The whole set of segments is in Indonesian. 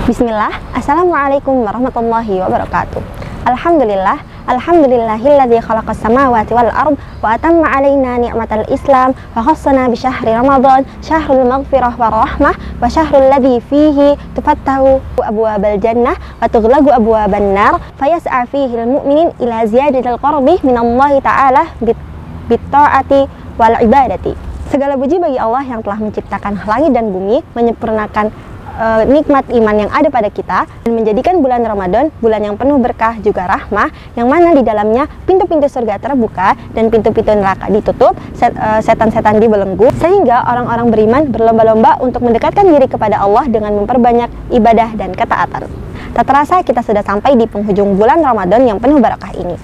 Bismillah, Assalamualaikum warahmatullahi wabarakatuh. Alhamdulillahilladzi khalaqas samawati wal ard wa atamma 'alaina ni'matal Islam wa khassana bi syahri Ramadan syahrul maghfirah war rahmah wa syahrul ladzi fihi tufattahu abwabal jannah wa tughlaqu abwaban nar fayas'a fihi al mu'minin ila ziyadatil qurbi minallahi ta'ala bit ta'ati wal ibadati. Segala puji bagi Allah yang telah menciptakan langit dan bumi, menyempurnakan nikmat iman yang ada pada kita, dan menjadikan bulan Ramadan bulan yang penuh berkah juga rahmah, yang mana di dalamnya pintu-pintu surga terbuka dan pintu-pintu neraka ditutup, setan-setan dibelenggu, sehingga orang-orang beriman berlomba-lomba untuk mendekatkan diri kepada Allah dengan memperbanyak ibadah dan ketaatan. Tak terasa kita sudah sampai di penghujung bulan Ramadan yang penuh barakah ini.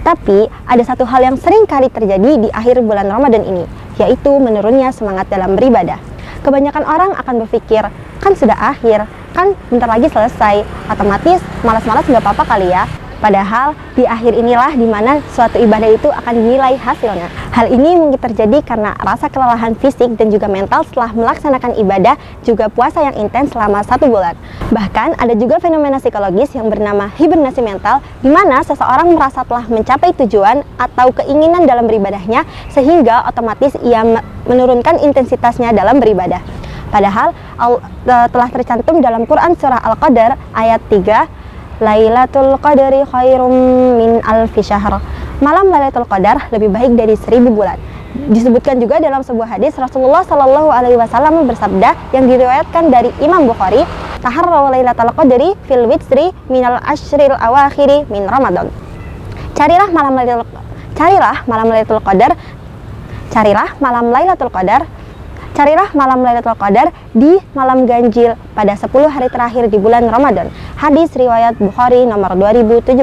Tapi ada satu hal yang sering kali terjadi di akhir bulan Ramadan ini, yaitu menurunnya semangat dalam beribadah. Kebanyakan orang akan berpikir, kan sudah akhir, kan bentar lagi selesai, otomatis malas-malas nggak apa-apa kali ya. Padahal di akhir inilah dimana suatu ibadah itu akan dinilai hasilnya. Hal ini mungkin terjadi karena rasa kelelahan fisik dan juga mental setelah melaksanakan ibadah, juga puasa yang intens selama 1 bulan. Bahkan ada juga fenomena psikologis yang bernama hibernasi mental, di mana seseorang merasa telah mencapai tujuan atau keinginan dalam beribadahnya, sehingga otomatis ia menurunkan intensitasnya dalam beribadah. Padahal telah tercantum dalam Quran surah Al-Qadar ayat 3, Lailatul Qadri khairum min alfi syahr. Malam Lailatul Qadar lebih baik dari 1000 bulan. Disebutkan juga dalam sebuah hadis Rasulullah Shallallahu Alaihi Wasallam bersabda yang diriwayatkan dari Imam Bukhari, taharraw Lailatul Qadri fil witri minal ashril awakhiri min Ramadan. Carilah malam Lailatul Qadar di malam ganjil pada 10 hari terakhir di bulan Ramadan. Hadis riwayat Bukhari nomor 2017.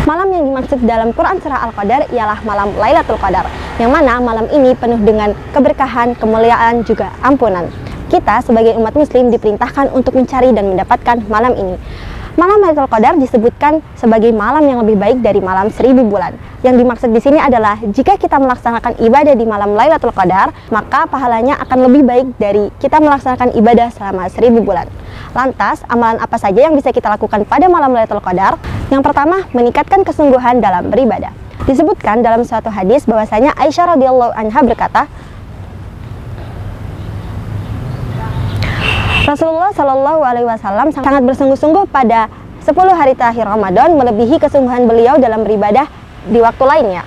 Malam yang dimaksud dalam Quran surah Al-Qadar ialah malam Lailatul Qadar, yang mana malam ini penuh dengan keberkahan, kemuliaan, juga ampunan. Kita sebagai umat muslim diperintahkan untuk mencari dan mendapatkan malam ini. Malam Lailatul Qadar disebutkan sebagai malam yang lebih baik dari malam 1000 bulan. Yang dimaksud di sini adalah jika kita melaksanakan ibadah di malam Lailatul Qadar, maka pahalanya akan lebih baik dari kita melaksanakan ibadah selama 1000 bulan. Lantas, amalan apa saja yang bisa kita lakukan pada malam Lailatul Qadar? Yang pertama, meningkatkan kesungguhan dalam beribadah. Disebutkan dalam suatu hadis bahwasanya Aisyah radhiyallahu anha berkata, Rasulullah Shallallahu Alaihi Wasallam sangat bersungguh-sungguh pada 10 hari terakhir Ramadan, melebihi kesungguhan beliau dalam beribadah di waktu lainnya.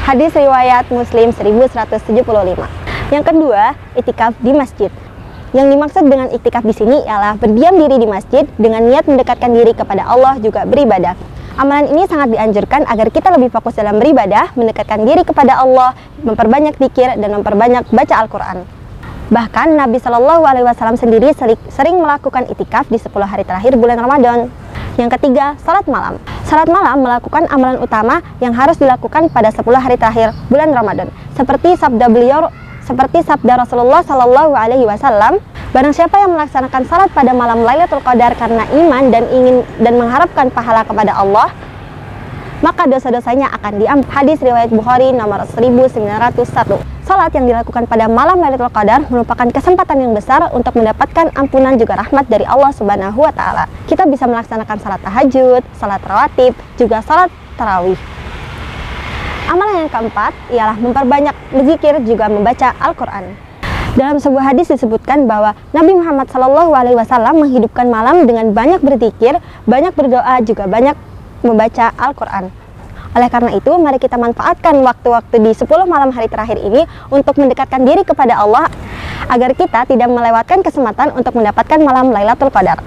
Hadis riwayat Muslim 1175. Yang kedua, iktikaf di masjid. Yang dimaksud dengan iktikaf di sini ialah berdiam diri di masjid dengan niat mendekatkan diri kepada Allah, juga beribadah. Amalan ini sangat dianjurkan agar kita lebih fokus dalam beribadah, mendekatkan diri kepada Allah, memperbanyak zikir dan memperbanyak baca Al-Quran. Bahkan Nabi Shallallahu Alaihi Wasallam sendiri sering melakukan itikaf di 10 hari terakhir bulan Ramadan. Yang ketiga, salat malam. Salat malam melakukan amalan utama yang harus dilakukan pada 10 hari terakhir bulan Ramadan. Seperti sabda Rasulullah Shallallahu Alaihi Wasallam, barang siapa yang melaksanakan salat pada malam Lailatul Qadar karena iman dan mengharapkan pahala kepada Allah, maka dosa-dosanya akan diampuni. Hadis riwayat Bukhari nomor 1901. Salat yang dilakukan pada malam Lailatul Qadar merupakan kesempatan yang besar untuk mendapatkan ampunan juga rahmat dari Allah Subhanahu wa Ta'ala. Kita bisa melaksanakan salat tahajud, salat rawatib, juga salat tarawih. Amalan yang keempat ialah memperbanyak berzikir, juga membaca Al-Quran. Dalam sebuah hadis disebutkan bahwa Nabi Muhammad SAW menghidupkan malam dengan banyak berzikir, banyak berdoa, juga banyak membaca Al-Quran. Oleh karena itu, mari kita manfaatkan waktu-waktu di 10 malam hari terakhir ini untuk mendekatkan diri kepada Allah, agar kita tidak melewatkan kesempatan untuk mendapatkan malam Lailatul Qadar.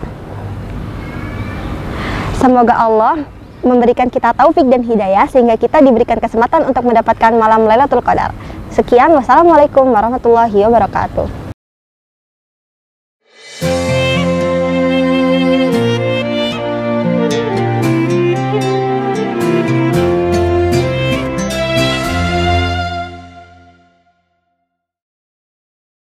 Semoga Allah memberikan kita taufik dan hidayah sehingga kita diberikan kesempatan untuk mendapatkan malam Lailatul Qadar. Sekian, wassalamualaikum warahmatullahi wabarakatuh.